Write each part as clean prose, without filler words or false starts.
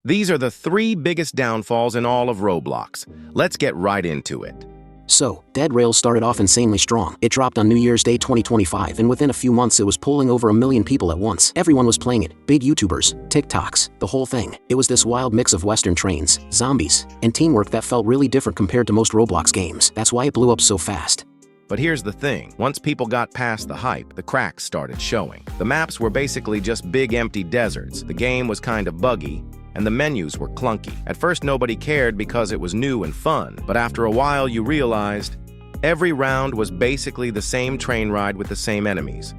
These are the three biggest downfalls in all of Roblox. Let's get right into it. So, Dead Rails started off insanely strong. It dropped on New Year's Day 2025, and within a few months it was pulling over 1 million people at once. Everyone was playing it. Big YouTubers, TikToks, the whole thing. It was this wild mix of Western trains, zombies, and teamwork that felt really different compared to most Roblox games. That's why it blew up so fast. But here's the thing. Once people got past the hype, the cracks started showing. The maps were basically just big empty deserts. The game was kind of buggy, and the menus were clunky. At first nobody cared because it was new and fun, but after a while you realized every round was basically the same train ride with the same enemies.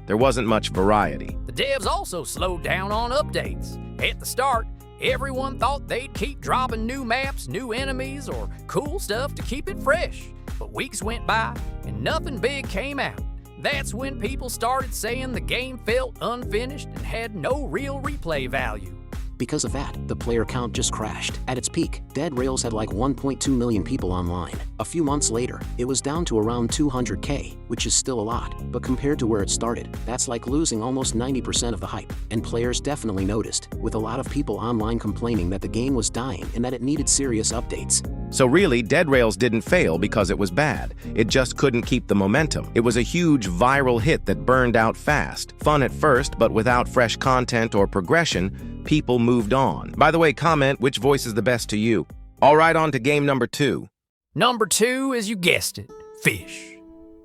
There wasn't much variety. The devs also slowed down on updates. At the start, everyone thought they'd keep dropping new maps, new enemies, or cool stuff to keep it fresh. But weeks went by and nothing big came out. That's when people started saying the game felt unfinished and had no real replay value. Because of that, the player count just crashed. At its peak, Dead Rails had like 1.2 million people online. A few months later, it was down to around 200K, which is still a lot, but compared to where it started, that's like losing almost 90% of the hype. And players definitely noticed, with a lot of people online complaining that the game was dying and that it needed serious updates. So really, Dead Rails didn't fail because it was bad. It just couldn't keep the momentum. It was a huge viral hit that burned out fast. Fun at first, but without fresh content or progression, people moved on. By the way, comment which voice is the best to you. All right, on to game number 2. Number 2, as you guessed it, Fish.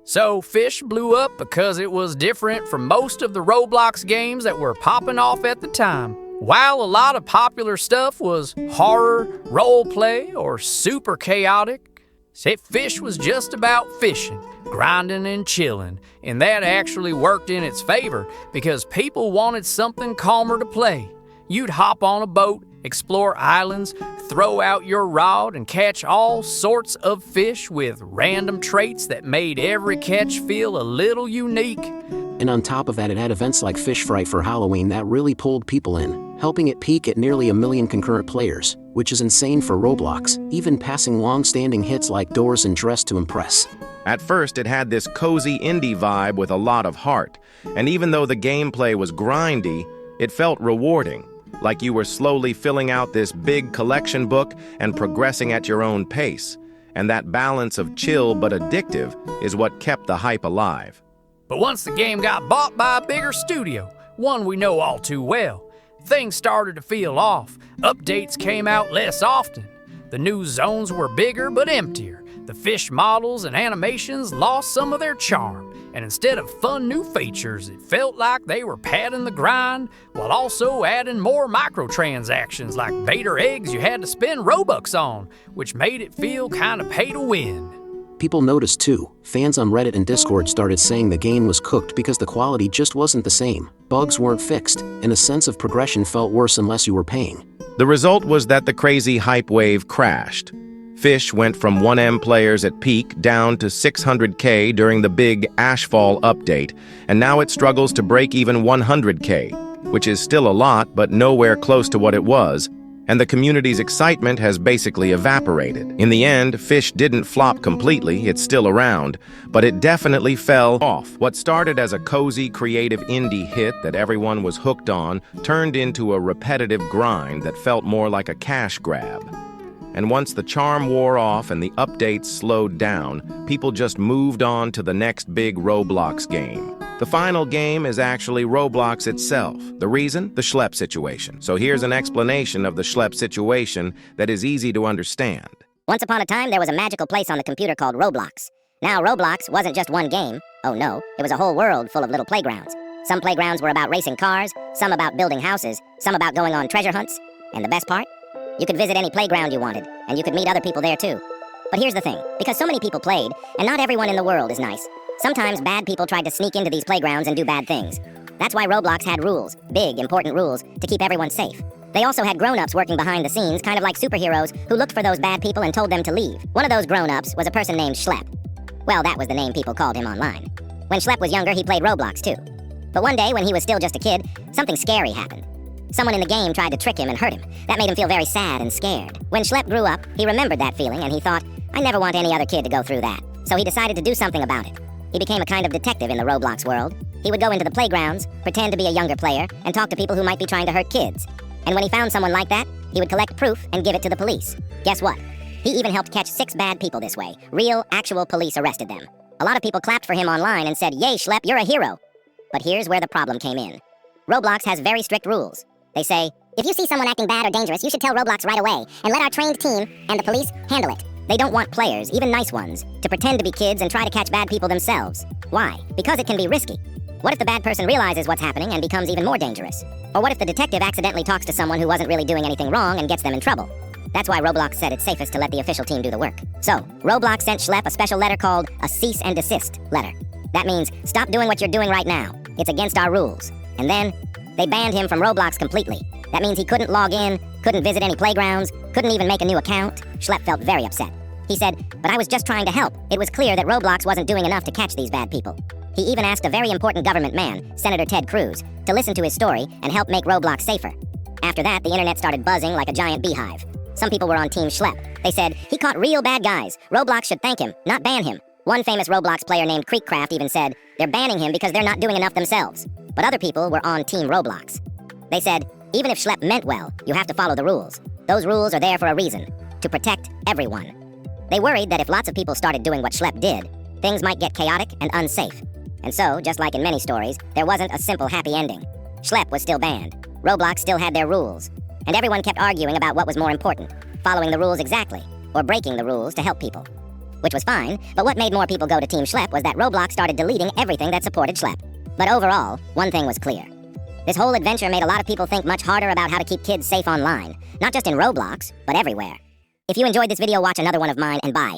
So Fish blew up because it was different from most of the Roblox games that were popping off at the time. While a lot of popular stuff was horror, roleplay, or super chaotic, Fish was just about fishing, grinding and chilling, and that actually worked in its favor because people wanted something calmer to play. You'd hop on a boat, explore islands, throw out your rod, and catch all sorts of fish with random traits that made every catch feel a little unique. And on top of that, it had events like Fish Fright for Halloween that really pulled people in, helping it peak at nearly 1 million concurrent players, which is insane for Roblox, even passing long-standing hits like Doors and Dress to Impress. At first, it had this cozy indie vibe with a lot of heart, and even though the gameplay was grindy, it felt rewarding, like you were slowly filling out this big collection book and progressing at your own pace. And that balance of chill but addictive is what kept the hype alive. But once the game got bought by a bigger studio, one we know all too well, things started to feel off. Updates came out less often. The new zones were bigger but emptier. The fish models and animations lost some of their charm. And instead of fun new features, it felt like they were padding the grind while also adding more microtransactions like Vader eggs you had to spend Robux on, which made it feel kind of pay to win. People noticed too. Fans on Reddit and Discord started saying the game was cooked because the quality just wasn't the same. Bugs weren't fixed, and the sense of progression felt worse unless you were paying. The result was that the crazy hype wave crashed. Fish went from 1M players at peak down to 600K during the big Ashfall update, and now it struggles to break even 100K, which is still a lot, but nowhere close to what it was, and the community's excitement has basically evaporated. In the end, Fish didn't flop completely, it's still around, but it definitely fell off. What started as a cozy, creative indie hit that everyone was hooked on turned into a repetitive grind that felt more like a cash grab. And once the charm wore off and the updates slowed down, people just moved on to the next big Roblox game. The final game is actually Roblox itself. The reason? The schlep situation. So here's an explanation of the schlep situation that is easy to understand. Once upon a time, there was a magical place on the computer called Roblox. Now, Roblox wasn't just one game. Oh no, it was a whole world full of little playgrounds. Some playgrounds were about racing cars, some about building houses, some about going on treasure hunts. And the best part? You could visit any playground you wanted, and you could meet other people there too. But here's the thing, because so many people played, and not everyone in the world is nice, sometimes bad people tried to sneak into these playgrounds and do bad things. That's why Roblox had rules, big, important rules, to keep everyone safe. They also had grown-ups working behind the scenes, kind of like superheroes, who looked for those bad people and told them to leave. One of those grown-ups was a person named Schlep. Well, that was the name people called him online. When Schlep was younger, he played Roblox too. But one day, when he was still just a kid, something scary happened. Someone in the game tried to trick him and hurt him. That made him feel very sad and scared. When Schlep grew up, he remembered that feeling and he thought, I never want any other kid to go through that. So he decided to do something about it. He became a kind of detective in the Roblox world. He would go into the playgrounds, pretend to be a younger player, and talk to people who might be trying to hurt kids. And when he found someone like that, he would collect proof and give it to the police. Guess what? He even helped catch 6 bad people this way. Real, actual police arrested them. A lot of people clapped for him online and said, "Yay, Schlepp, you're a hero." But here's where the problem came in. Roblox has very strict rules. They say, if you see someone acting bad or dangerous, you should tell Roblox right away, and let our trained team and the police handle it. They don't want players, even nice ones, to pretend to be kids and try to catch bad people themselves. Why? Because it can be risky. What if the bad person realizes what's happening and becomes even more dangerous? Or what if the detective accidentally talks to someone who wasn't really doing anything wrong and gets them in trouble? That's why Roblox said it's safest to let the official team do the work. So, Roblox sent Schlepp a special letter called a cease and desist letter. That means, stop doing what you're doing right now. It's against our rules. And then, they banned him from Roblox completely. That means he couldn't log in, couldn't visit any playgrounds, couldn't even make a new account. Schlepp felt very upset. He said, "But I was just trying to help. It was clear that Roblox wasn't doing enough to catch these bad people." He even asked a very important government man, Senator Ted Cruz, to listen to his story and help make Roblox safer. After that, the internet started buzzing like a giant beehive. Some people were on Team Schlepp. They said, "He caught real bad guys. Roblox should thank him, not ban him." One famous Roblox player named Creekcraft even said, "They're banning him because they're not doing enough themselves." But other people were on Team Roblox. They said, even if Schlepp meant well, you have to follow the rules. Those rules are there for a reason, to protect everyone. They worried that if lots of people started doing what Schlepp did, things might get chaotic and unsafe. And so, just like in many stories, there wasn't a simple happy ending. Schlepp was still banned. Roblox still had their rules. And everyone kept arguing about what was more important, following the rules exactly, or breaking the rules to help people. Which was fine, but what made more people go to Team Schlepp was that Roblox started deleting everything that supported Schlepp. But overall, one thing was clear. This whole adventure made a lot of people think much harder about how to keep kids safe online, not just in Roblox, but everywhere. If you enjoyed this video, watch another one of mine, and bye.